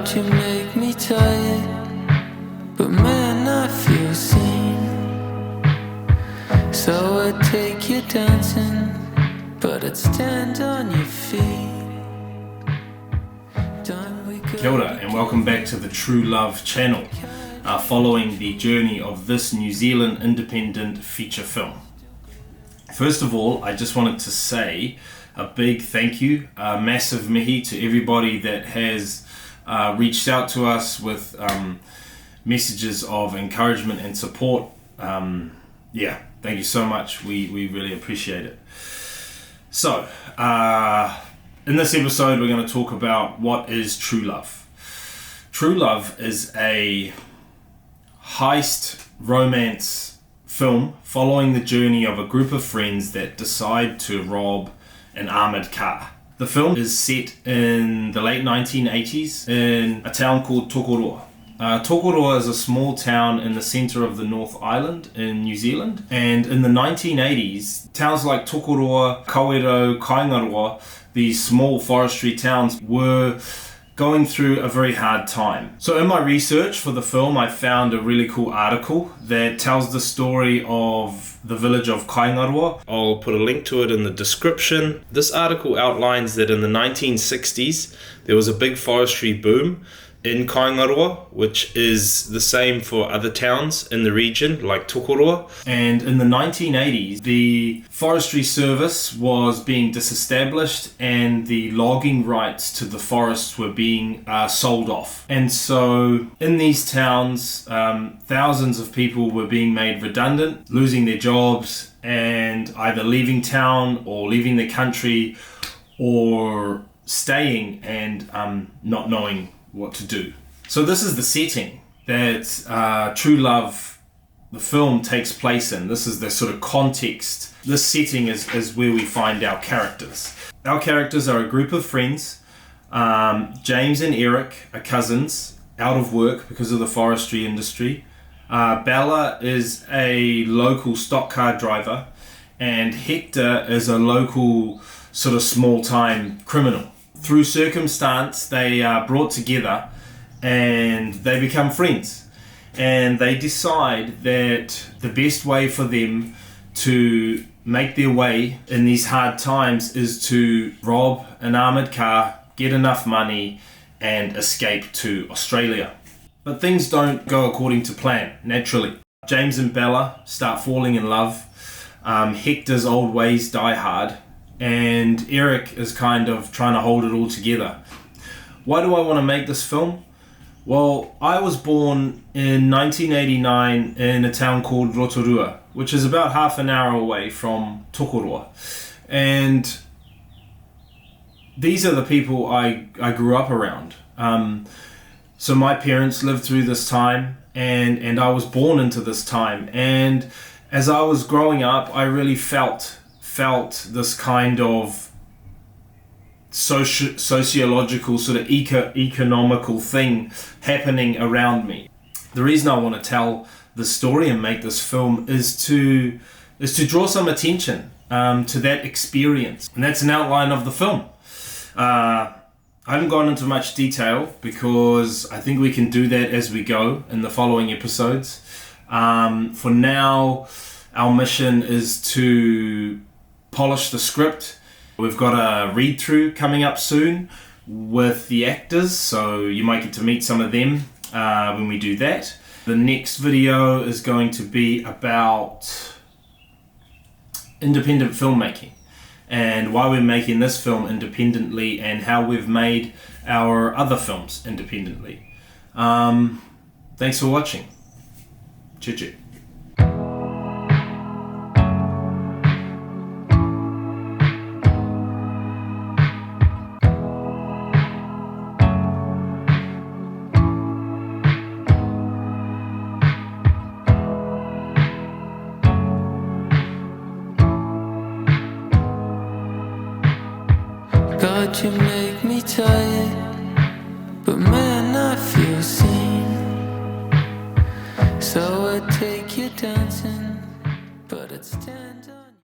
God, you make me tired, but man, I feel seen. So I'd take you dancing, but I'd stand on your feet. Kia ora and welcome back to the True Love channel, following the journey of this New Zealand independent feature film. First of all, I just wanted to say a big thank you, a massive mihi to everybody that has reached out to us with messages of encouragement and support. Thank you so much. We really appreciate it. So, in this episode, we're going to talk about what is true love. True love is a heist romance film following the journey of a group of friends that decide to rob an armoured car. The film is set in the late 1980s in a town called Tokoroa. Tokoroa is a small town in the centre of the North Island in New Zealand, and in the 1980s, towns like Tokoroa, Kawerau, Kaingaroa, these small forestry towns were going through a very hard time. So in my research for the film, I found a really cool article that tells the story of the village of Kaingaroa. I'll put a link to it in the description. This article outlines that in the 1960s, there was a big forestry boom in Kaingaroa, which is the same for other towns in the region like Tokoroa. And in the 1980s, the forestry service was being disestablished and the logging rights to the forests were being sold off. And so in these towns, thousands of people were being made redundant, losing their jobs and either leaving town or leaving the country or staying and not knowing what to do. So this is the setting that True Love, the film, takes place in. This is the sort of context. This setting is where we find our characters. Our characters are a group of friends. James and Eric are cousins, out of work because of the forestry industry. Bella is a local stock car driver, and Hector is a local sort of small-time criminal. Through circumstance, they are brought together and they become friends. And they decide that the best way for them to make their way in these hard times is to rob an armoured car, get enough money, and escape to Australia. But things don't go according to plan, naturally. James and Bella start falling in love. Hector's old ways die hard. And Eric is kind of trying to hold it all together. Why do I want to make this film? Well, I was born in 1989 in a town called Rotorua, which is about half an hour away from Tokoroa. And these are the people I grew up around. So my parents lived through this time and I was born into this time. And as I was growing up, I really felt this kind of sociological sort of economical thing happening around me. The reason I want to tell this story and make this film is to draw some attention to that experience, and that's an outline of the film. I haven't gone into much detail because I think we can do that as we go in the following episodes. For now, our mission is to polish the script. We've got a read-through coming up soon with the actors, so you might get to meet some of them when we do that. The next video is going to be about independent filmmaking and why we're making this film independently and how we've made our other films independently. Thanks for watching. Chit. God, you make me tired, but man, I feel seen. So I'd take you dancing, but I'd stand up.